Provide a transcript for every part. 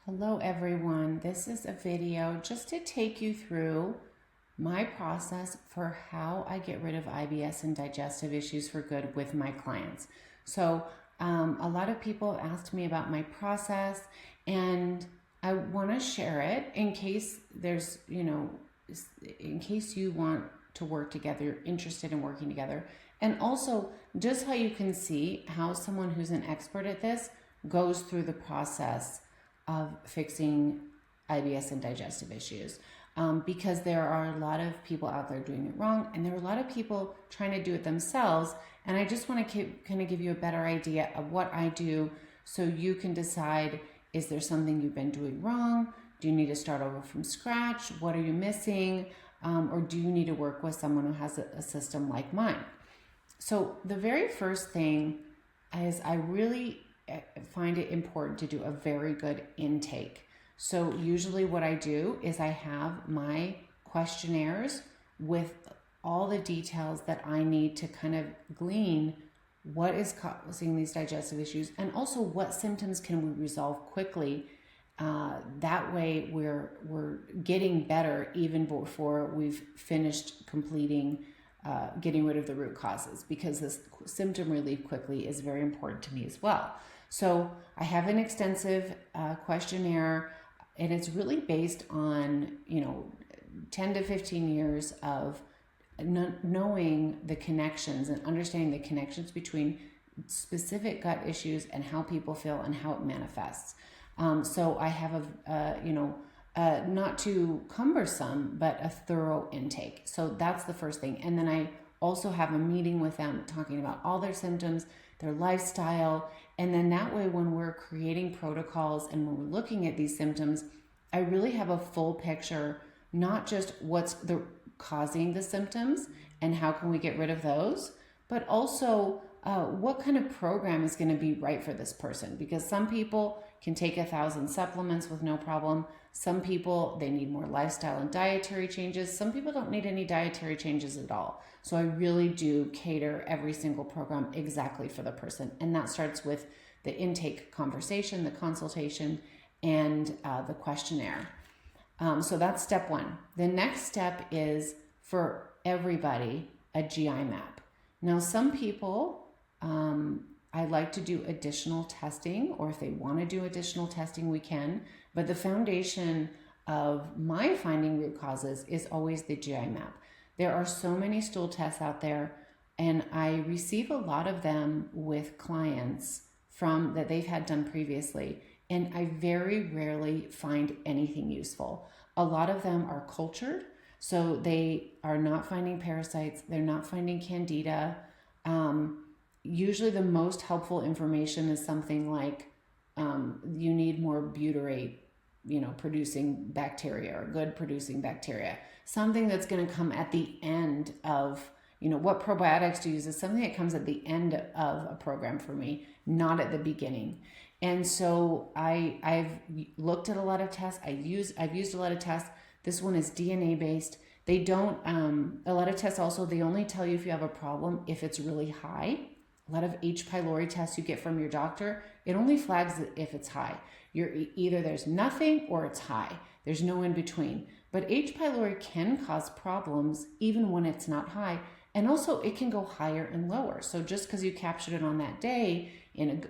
Hello everyone, this is a video just to take you through my process for how I get rid of IBS and digestive issues for good with my clients. So a lot of people asked me about my process and I want to share it in case there's, in case you want to work together, you're interested in working together. And also just how you can see how someone who's an expert at this goes through the process of fixing IBS and digestive issues. Because there are a lot of people out there doing it wrong, and there are a lot of people trying to do it themselves. And I just want to kind of give you a better idea of what I do so you can decide, is there something you've been doing wrong? Do you need to start over from scratch? What are you missing? Or do you need to work with someone who has a system like mine? So the very first thing is I really find it important to do a very good intake. So usually what I do is I have my questionnaires with all the details that I need to kind of glean what is causing these digestive issues and also what symptoms can we resolve quickly. That way we're getting better even before we've finished completing getting rid of the root causes, because this symptom relief quickly is very important to me as well. So I have an extensive questionnaire, and it's really based on 10 to 15 years of knowing the connections and understanding the connections between specific gut issues and how people feel and how it manifests. So I have a not too cumbersome, but a thorough intake. So that's the first thing. And then I also have a meeting with them talking about all their symptoms, their lifestyle. And then that way, when we're creating protocols and when we're looking at these symptoms, I really have a full picture, not just what's causing the symptoms and how can we get rid of those, but also what kind of program is going to be right for this person. Because some people can take 1,000 supplements with no problem. Some people, they need more lifestyle and dietary changes. Some people don't need any dietary changes at all. So I really do cater every single program exactly for the person. And that starts with the intake conversation, the consultation, and the questionnaire. So that's step one. The next step is for everybody a GI map. Now, some people, I like to do additional testing, or if they want to do additional testing, we can. But the foundation of my finding root causes is always the GI map. There are so many stool tests out there, and I receive a lot of them with clients from that they've had done previously, and I very rarely find anything useful. A lot of them are cultured, so they are not finding parasites, they're not finding candida. Usually the most helpful information is something like you need more butyrate, producing bacteria, or good producing bacteria. Something that's going to come at the end of, what probiotics to use is something that comes at the end of a program for me, not at the beginning. And so I've looked at a lot of tests. I've used a lot of tests. This one is DNA based. They don't, a lot of tests also, they only tell you if you have a problem if it's really high. A lot of H. pylori tests you get from your doctor, it only flags it if it's high. You're either there's nothing or it's high. There's no in between. But H. pylori can cause problems even when it's not high. And also it can go higher and lower. So just because you captured it on that day,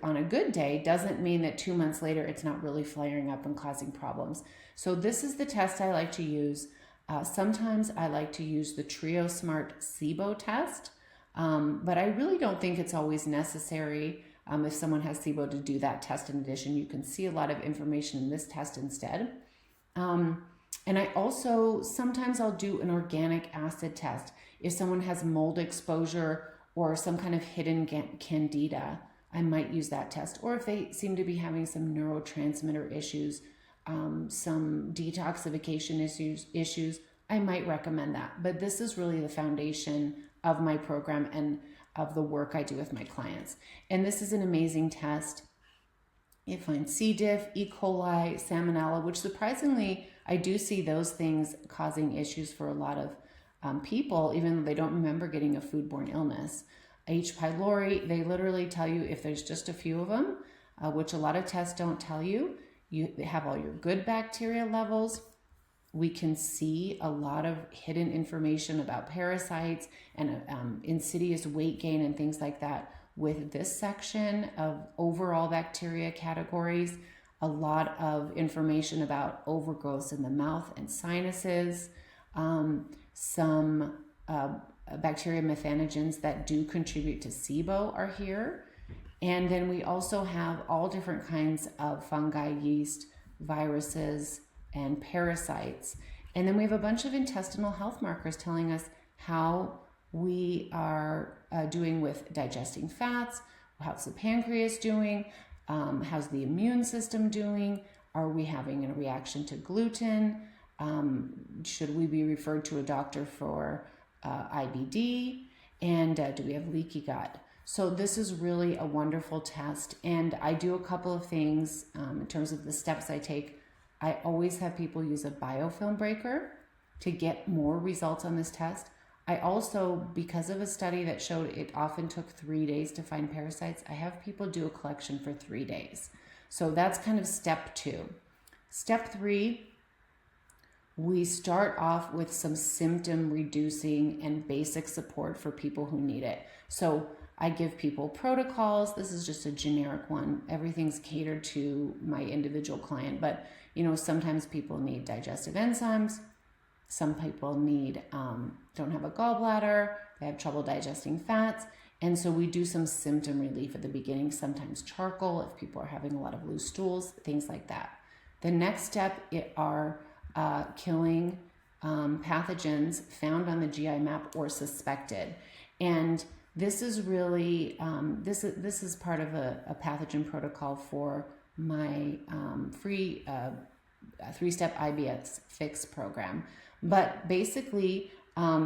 on a good day, doesn't mean that 2 months later it's not really flaring up and causing problems. So this is the test I like to use. Sometimes I like to use the Trio Smart SIBO test. But I really don't think it's always necessary if someone has SIBO to do that test in addition. You can see a lot of information in this test instead. And I also, sometimes I'll do an organic acid test. If someone has mold exposure or some kind of hidden candida, I might use that test. Or if they seem to be having some neurotransmitter issues, some detoxification issues, I might recommend that. But this is really the foundation of my program and of the work I do with my clients. And this is an amazing test. It finds C. diff, E. coli, salmonella, which surprisingly, I do see those things causing issues for a lot of people, even though they don't remember getting a foodborne illness. H. pylori, they literally tell you if there's just a few of them, which a lot of tests don't tell you. You have all your good bacteria levels. We can see a lot of hidden information about parasites and insidious weight gain and things like that with this section of overall bacteria categories. A lot of information about overgrowths in the mouth and sinuses, some bacteria methanogens that do contribute to SIBO are here. And then we also have all different kinds of fungi, yeast, viruses, and parasites. And then we have a bunch of intestinal health markers telling us how we are doing with digesting fats, how's the pancreas doing, how's the immune system doing, are we having a reaction to gluten, should we be referred to a doctor for IBD, and do we have leaky gut? So this is really a wonderful test, and I do a couple of things in terms of the steps I take. I always have people use a biofilm breaker to get more results on this test. I also, because of a study that showed it often took 3 days to find parasites, I have people do a collection for 3 days. So that's kind of step 2. Step 3, we start off with some symptom reducing and basic support for people who need it. So I give people protocols. This is just a generic one. Everything's catered to my individual client, but sometimes people need digestive enzymes. Some people don't have a gallbladder. They have trouble digesting fats. And so we do some symptom relief at the beginning, sometimes charcoal if people are having a lot of loose stools, things like that. The next step are killing pathogens found on the GI map or suspected. And this is really, this is part of a pathogen protocol for my free 3-step IBS fix program. But basically,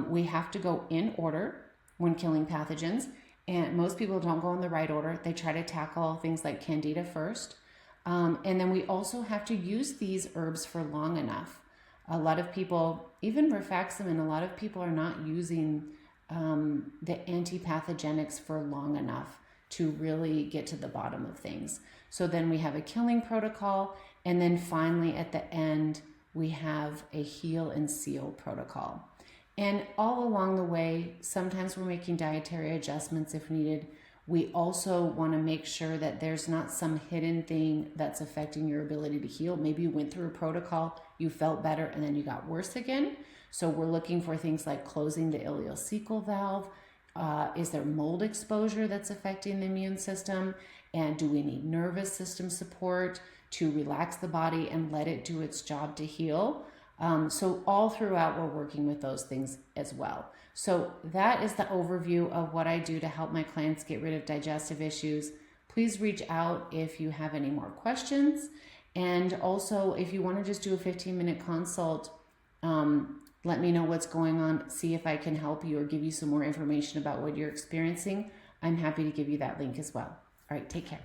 we have to go in order when killing pathogens. And most people don't go in the right order. They try to tackle things like Candida first. And then we also have to use these herbs for long enough. A lot of people, even rifaximin, a lot of people are not using the antipathogenics for long enough to really get to the bottom of things. So then we have a killing protocol, and then finally at the end we have a heal and seal protocol. And all along the way, sometimes we're making dietary adjustments if needed. We also want to make sure that there's not some hidden thing that's affecting your ability to heal. Maybe you went through a protocol, you felt better, and then you got worse again. So we're looking for things like closing the ileocecal valve. Is there mold exposure that's affecting the immune system? And do we need nervous system support to relax the body and let it do its job to heal? So all throughout, we're working with those things as well. So that is the overview of what I do to help my clients get rid of digestive issues. Please reach out if you have any more questions. And also, if you want to just do a 15-minute consult, let me know what's going on, see if I can help you or give you some more information about what you're experiencing. I'm happy to give you that link as well. All right, take care.